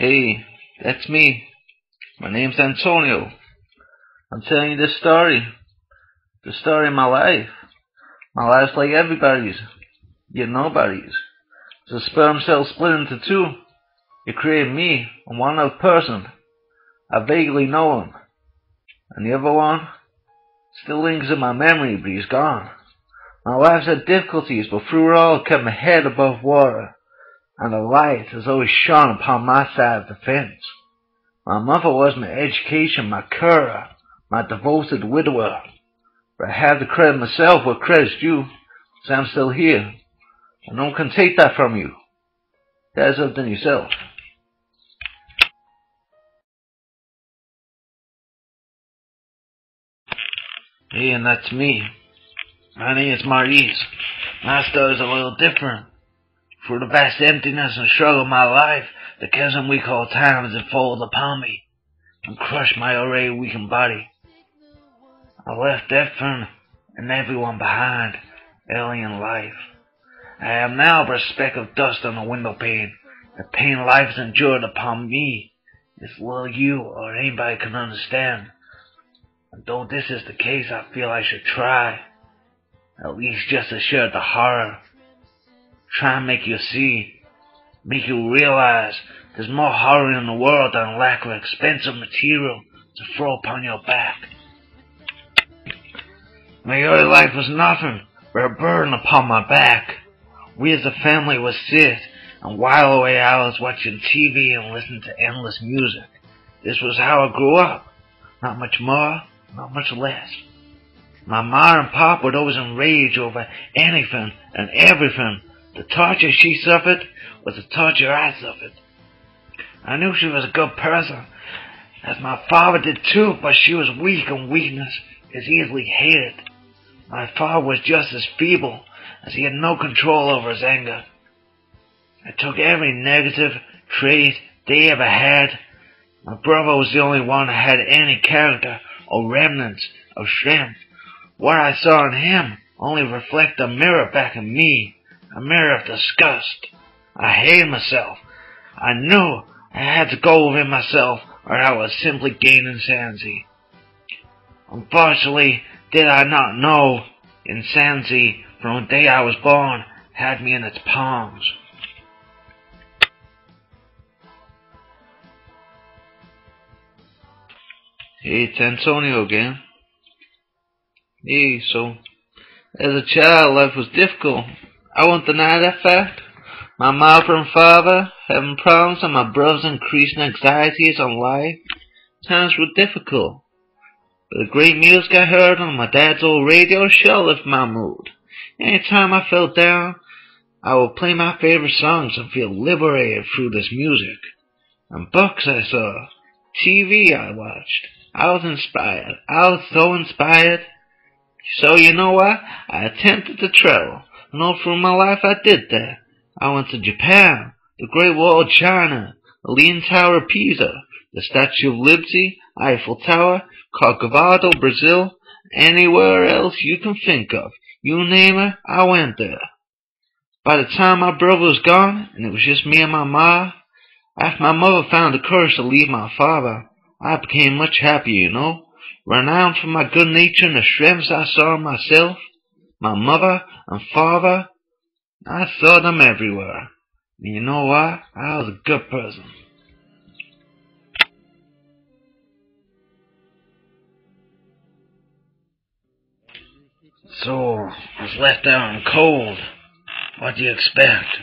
Hey, that's me. My name's Antonio. I'm telling you this story. The story of my life. My life's like everybody's, yet nobody's. It's a sperm cell split into two. It created me and one other person. I vaguely know him. And the other one still lingers in my memory, but he's gone. My life's had difficulties, but through it all I kept my head above water, and the light has always shone upon my side of the fence. My mother was my education, my carer, my devoted widower. But I have to credit myself where credit's due, 'cause I'm still here. And no one can take that from you. That's up to yourself. Hey, and that's me. My name is Maurice. My story's a little different. Through the vast emptiness and struggle of my life, the chasm we call time has unfolded upon me and crushed my already weakened body. I left everything and everyone behind, alien life. I am now but a speck of dust on the window pane. The pain life has endured upon me is little you or anybody can understand. And though this is the case, I feel I should try, at least just to share the horror. Try and make you see, make you realize there's more horror in the world than lack of expensive material to throw upon your back. My early life was nothing but a burden upon my back. We as a family would sit and while away hours watching TV and listening to endless music. This was how I grew up. Not much more, not much less. My ma and pop would always enrage over anything and everything. The torture she suffered was the torture I suffered. I knew she was a good person, as my father did too, but she was weak, and weakness is easily hated. My father was just as feeble, as he had no control over his anger. I took every negative trait they ever had. My brother was the only one that had any character or remnants of strength. What I saw in him only reflected a mirror back in me, a mirror of disgust. I hated myself. I knew I had to go within myself, or I was simply gain insanity. Unfortunately, did I not know, insanity from the day I was born had me in its palms. Hey, it's Antonio again. Hey, so, as a child, life was difficult. I won't deny that fact. My mother and father having problems and my brother's increasing anxieties on life. Times were difficult. But the great music I heard on my dad's old radio sure lifted my mood. Anytime I felt down, I would play my favorite songs and feel liberated through this music. And books I saw, TV I watched. I was inspired. I was so inspired. So you know what? I attempted to travel. And all through my life I did that. I went to Japan, the Great Wall of China, the Leaning Tower of Pisa, the Statue of Liberty, Eiffel Tower, Corcovado, Brazil, anywhere else you can think of. You name it, I went there. By the time my brother was gone, and it was just me and my ma, after my mother found the courage to leave my father, I became much happier, you know. Renowned for my good nature and the strengths I saw in myself, my mother and father, I saw them everywhere. And you know what? I was a good person. So, I was left out in the cold. What do you expect?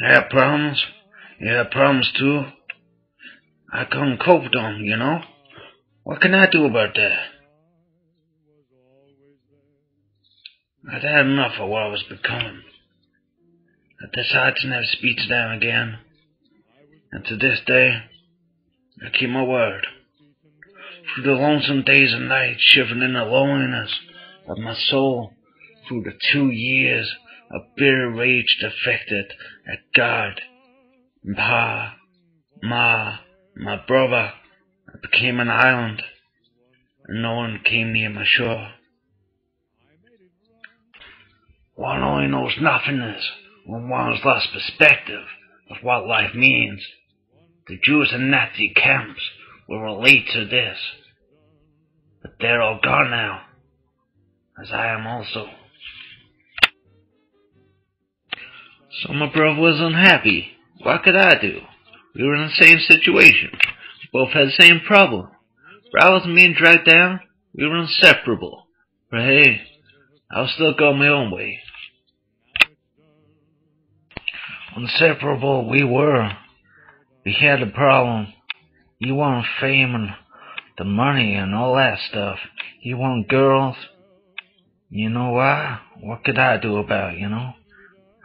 I had problems. You had problems too. I couldn't cope with them, you know. What can I do about that? I'd had enough of what I was becoming. I decided to never speak to them again. And to this day, I keep my word. Through the lonesome days and nights, shivering in the loneliness of my soul, through the 2 years of bitter rage defected at God, and Pa, Ma, my brother, I became an island, and no one came near my shore. One only knows nothingness when one has lost perspective of what life means. The Jews in Nazi camps will relate to this. But they're all gone now, as I am also. So my brother was unhappy. What could I do? We were in the same situation. We both had the same problem. But I wasn't being dragged down. We were inseparable. But hey, I was still going my own way. Inseparable we were. We had a problem. You wanted fame and the money and all that stuff. You want girls. You know why? What could I do about it,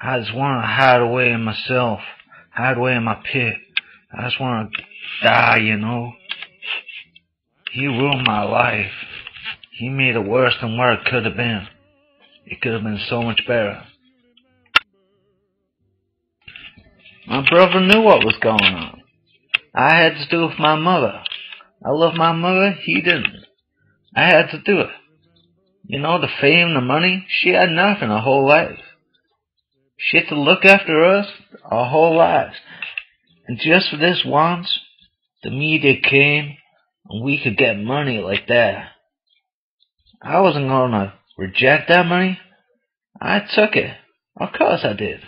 I just want to hide away in myself. Hide away in my pit. I just want to die, He ruined my life. He made it worse than what it could have been. It could have been so much better. My brother knew what was going on. I had to do it with my mother. I love my mother, he didn't. I had to do it. The fame, the money, she had nothing her whole life. She had to look after us our whole lives. And just for this once, the media came and we could get money like that. I wasn't going to reject that money. I took it. Of course I did.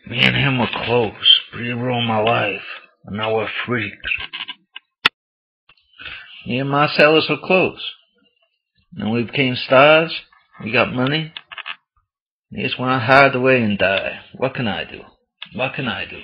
Me and him were close, but he ruined my life, and now we're freaks. Me and Marcellus were close. Then we became stars, we got money. He just want to hide away and die. What can I do? What can I do?